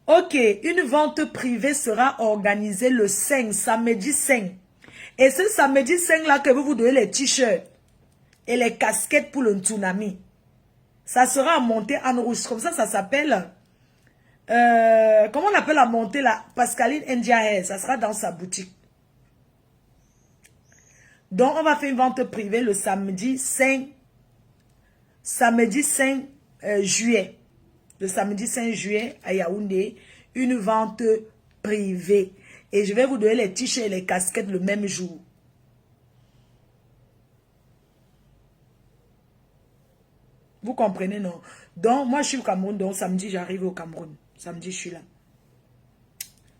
Ok, une vente privée sera organisée le 5, samedi 5. Et ce samedi 5 là que vous donnez les t-shirts et les casquettes pour le tsunami. Ça sera monté en rouge. Comme ça s'appelle... comment on appelle la montée là? Pascaline India. Ça sera dans sa boutique. Donc, on va faire une vente privée le samedi 5 juillet. Le samedi 5 juillet à Yaoundé. Une vente privée. Et je vais vous donner les t-shirts et les casquettes le même jour. Vous comprenez, non? Donc, moi, je suis au Cameroun. Donc, samedi, j'arrive au Cameroun. Samedi, je suis là.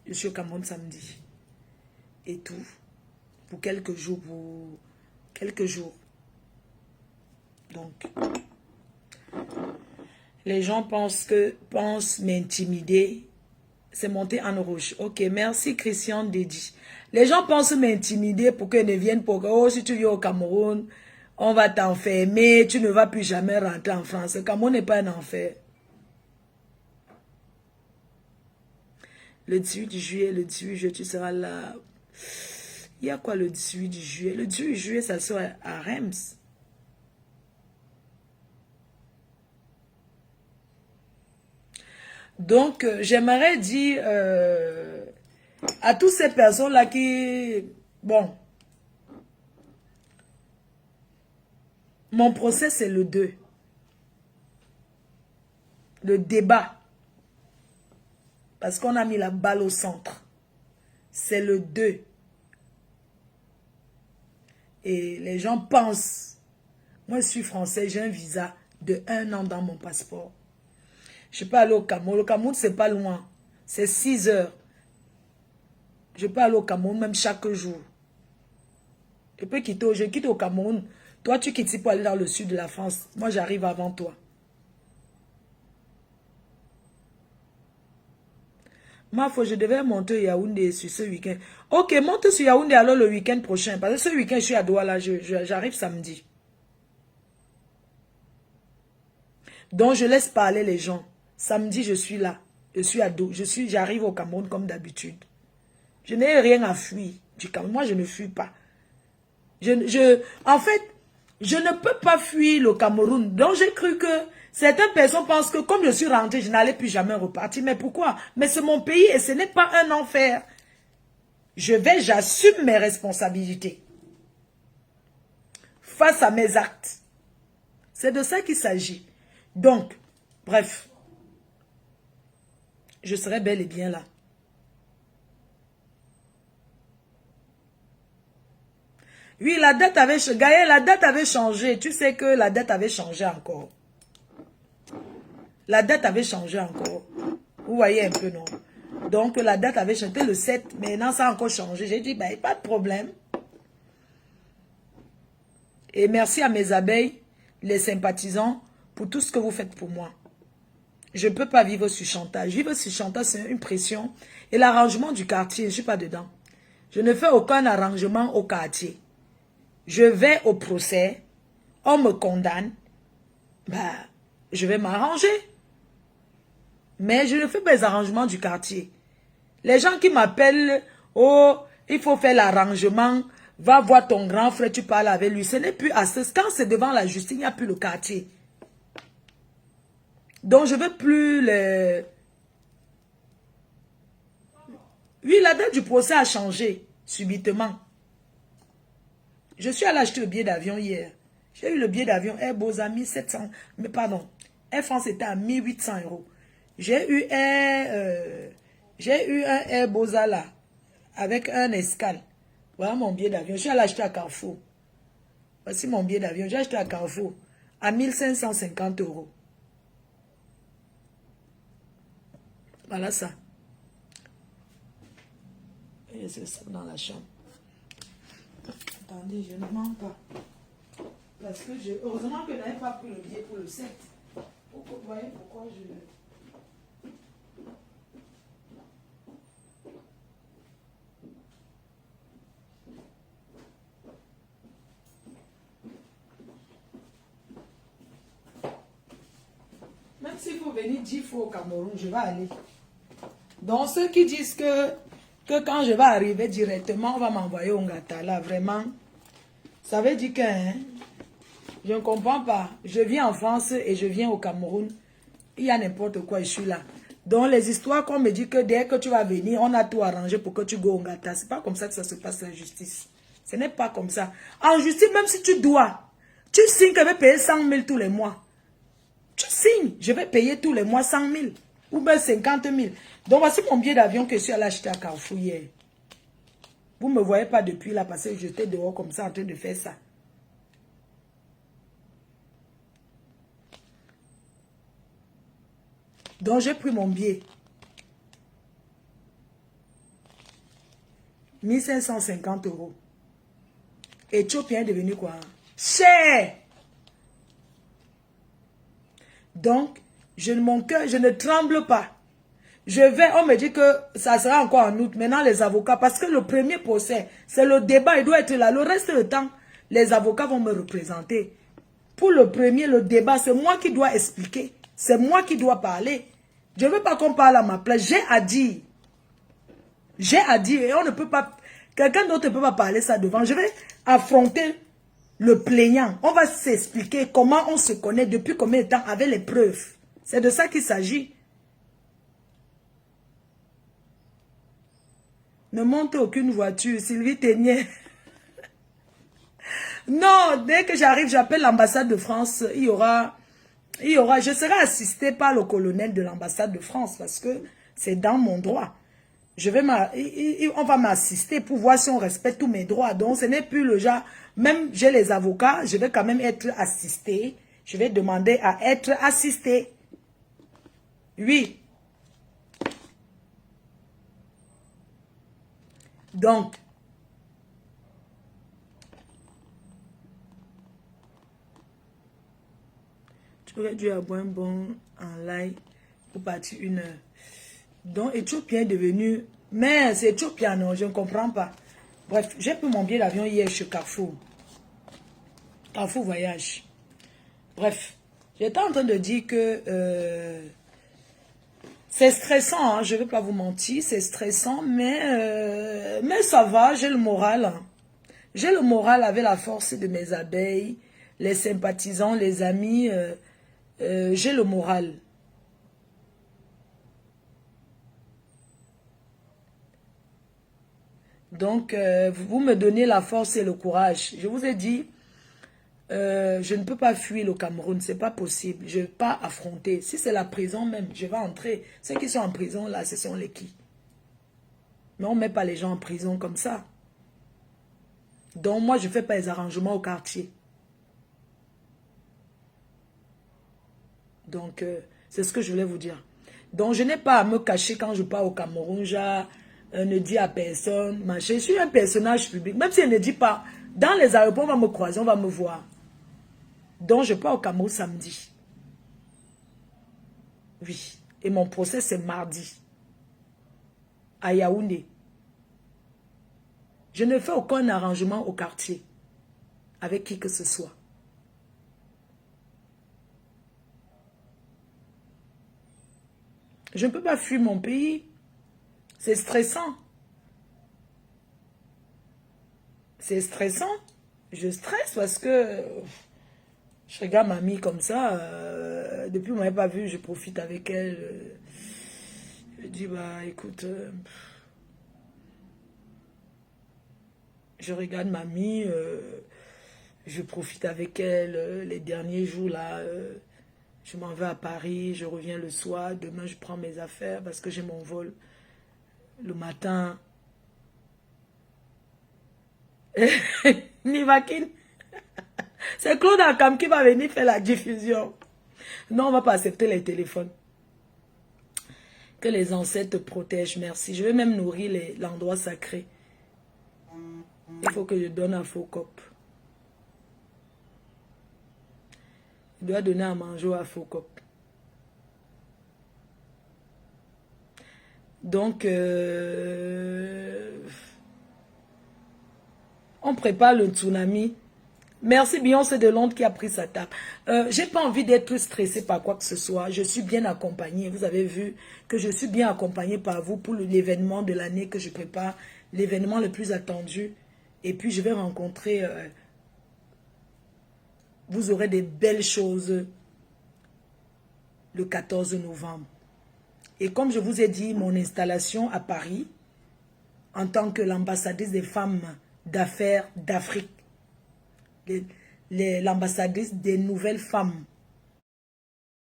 Je suis au Cameroun samedi. Et tout. Pour quelques jours. Donc, les gens pensent m'intimider. C'est monté en rouge. Ok, merci Christian Dedi. Les gens pensent m'intimider pour qu'ils ne viennent pas. Oh, si tu viens au Cameroun, on va t'enfermer. Tu ne vas plus jamais rentrer en France. Le Cameroun n'est pas un enfer. Le 18 juillet, tu seras là. Il y a quoi le 18 juillet? Le 18 juillet, ça sera à Reims. Donc, j'aimerais dire à toutes ces personnes-là qui... Bon, mon procès, c'est le 2. Le débat. Parce qu'on a mis la balle au centre. C'est le 2. Et les gens pensent... Moi, je suis français, j'ai un visa de 1 an dans mon passeport. Je peux aller au Cameroun. Le Cameroun, c'est pas loin. C'est 6 heures. Je peux aller au Cameroun même chaque jour. Je quitte au Cameroun. Toi, tu quittes pour aller dans le sud de la France. Moi, j'arrive avant toi. Moi, je devais monter Yaoundé sur ce week-end. Ok, monte sur Yaoundé alors le week-end prochain. Parce que ce week-end, je suis à Douala. J'arrive samedi. Donc, je laisse parler les gens. Samedi, je suis là. J'arrive au Cameroun comme d'habitude. Je n'ai rien à fuir du Cameroun. Moi, je ne fuis pas. En fait, je ne peux pas fuir le Cameroun. Donc, j'ai cru que certaines personnes pensent que comme je suis rentrée, je n'allais plus jamais repartir. Mais pourquoi? Mais c'est mon pays et ce n'est pas un enfer. J'assume mes responsabilités face à mes actes. C'est de ça qu'il s'agit. Donc, bref, je serai bel et bien là. Oui, la date avait changé. Tu sais que la date avait changé encore. La date avait changé encore. Vous voyez un peu, non? Donc, la date avait changé le 7. Maintenant, ça a encore changé. J'ai dit, ben, pas de problème. Et merci à mes abeilles, les sympathisants, pour tout ce que vous faites pour moi. Je ne peux pas vivre sur chantage. Vivre sur chantage, c'est une pression. Et l'arrangement du quartier, je ne suis pas dedans. Je ne fais aucun arrangement au quartier. Je vais au procès. On me condamne. Bah, je vais m'arranger. Mais je ne fais pas les arrangements du quartier. Les gens qui m'appellent, oh, il faut faire l'arrangement, va voir ton grand frère, tu parles avec lui. Ce n'est plus à ce. Quand c'est devant la justice, il n'y a plus le quartier. Donc, je ne veux plus les... Oui, la date du procès a changé, subitement. Je suis allé acheter le billet d'avion hier. J'ai eu le billet d'avion Air Boza 1700, mais pardon, Air France était à 1800 €. J'ai eu un Air Boza là, avec un escale. Voilà mon billet d'avion. Je suis allé acheter à Carrefour. Voici mon billet d'avion. J'ai acheté à Carrefour à 1550 €. Voilà ça. Et c'est ça dans la chambre. Attendez, je ne mens pas. Parce que heureusement que je n'avais pas pris le billet pour le 7. Vous voyez pourquoi je... Même s'il faut venir 10 fois au Cameroun, je vais aller. Donc, ceux qui disent que quand je vais arriver directement, on va m'envoyer au Ngata, là, vraiment, ça veut dire que, hein, je ne comprends pas. Je viens en France et je viens au Cameroun. Il y a n'importe quoi, je suis là. Donc, les histoires qu'on me dit que dès que tu vas venir, on a tout arrangé pour que tu go au Ngata. Ce n'est pas comme ça que ça se passe la justice. Ce n'est pas comme ça. En justice, même si tu dois, tu signes que je vais payer 100 000 tous les mois. Tu signes, je vais payer tous les mois 100 000 ou bien 50 000. Donc, voici mon billet d'avion que je suis allé acheter à Carrefour hier. Vous ne me voyez pas depuis là parce que j'étais dehors comme ça en train de faire ça. Donc, j'ai pris mon billet. 1550 €. Éthiopien est devenu quoi? Cher! Donc, mon cœur, je ne tremble pas. On me dit que ça sera encore en août. Maintenant, les avocats, parce que le premier procès, c'est le débat, il doit être là. Le reste du temps, les avocats vont me représenter. Pour le premier, le débat, c'est moi qui dois expliquer. C'est moi qui dois parler. Je ne veux pas qu'on parle à ma place. J'ai à dire. J'ai à dire et on ne peut pas... Quelqu'un d'autre ne peut pas parler ça devant. Je vais affronter le plaignant. On va s'expliquer comment on se connaît, depuis combien de temps, avec les preuves. C'est de ça qu'il s'agit. Ne monte aucune voiture, Sylvie Ténier. Non, dès que j'arrive, j'appelle l'ambassade de France. Je serai assisté par le colonel de l'ambassade de France parce que c'est dans mon droit. On va m'assister pour voir si on respecte tous mes droits. Donc, ce n'est plus le genre, même j'ai les avocats, je vais quand même être assisté. Je vais demander à être assisté. Oui. Donc, tu aurais dû avoir un bon en live pour partir 1 heure. Donc, Éthiopien est devenu... Mais c'est Éthiopien, non, je ne comprends pas. Bref, j'ai pris mon billet d'avion hier chez Carrefour. Carrefour Voyage. Bref, j'étais en train de dire que... c'est stressant, hein, je ne vais pas vous mentir, c'est stressant, mais ça va, j'ai le moral. Hein. J'ai le moral avec la force de mes abeilles, les sympathisants, les amis, j'ai le moral. Donc, vous me donnez la force et le courage. Je vous ai dit, je ne peux pas fuir le Cameroun, c'est pas possible. Je ne vais pas affronter. Si c'est la prison même, je vais entrer. Ceux qui sont en prison là, ce sont les qui? Mais on ne met pas les gens en prison comme ça. Donc moi, je ne fais pas les arrangements au quartier. Donc, c'est ce que je voulais vous dire. Donc, je n'ai pas à me cacher quand je pars au Cameroun. Ne dis à personne. Je suis un personnage public. Même si elle ne dit pas, dans les aéroports, on va me croiser, on va me voir. Donc, je pars au Cameroun samedi. Oui. Et mon procès, c'est mardi. À Yaoundé. Je ne fais aucun arrangement au quartier. Avec qui que ce soit. Je ne peux pas fuir mon pays. C'est stressant. C'est stressant. Je stresse parce que je regarde mamie comme ça. Depuis qu'on ne m'avait pas vu, je profite avec elle. Je dis, bah écoute, je regarde mamie. Je profite avec elle. Les derniers jours là, je m'en vais à Paris. Je reviens le soir. Demain, je prends mes affaires parce que j'ai mon vol le matin. Nivakin. C'est Claude Akam qui va venir faire la diffusion. Non, on ne va pas accepter les téléphones. Que les ancêtres te protègent, merci. Je vais même nourrir l'endroit sacré. Il faut que je donne à Focop. Je dois donner à manger à Focop. Donc, on prépare le tsunami. Merci Beyoncé de Londres qui a pris sa table. J'ai pas envie d'être stressée par quoi que ce soit. Je suis bien accompagnée. Vous avez vu que je suis bien accompagnée par vous pour l'événement de l'année que je prépare, l'événement le plus attendu. Et puis je vais rencontrer, vous aurez des belles choses le 14 novembre. Et comme je vous ai dit, mon installation à Paris, en tant que l'ambassadrice des femmes d'affaires d'Afrique, l'ambassadrice des nouvelles femmes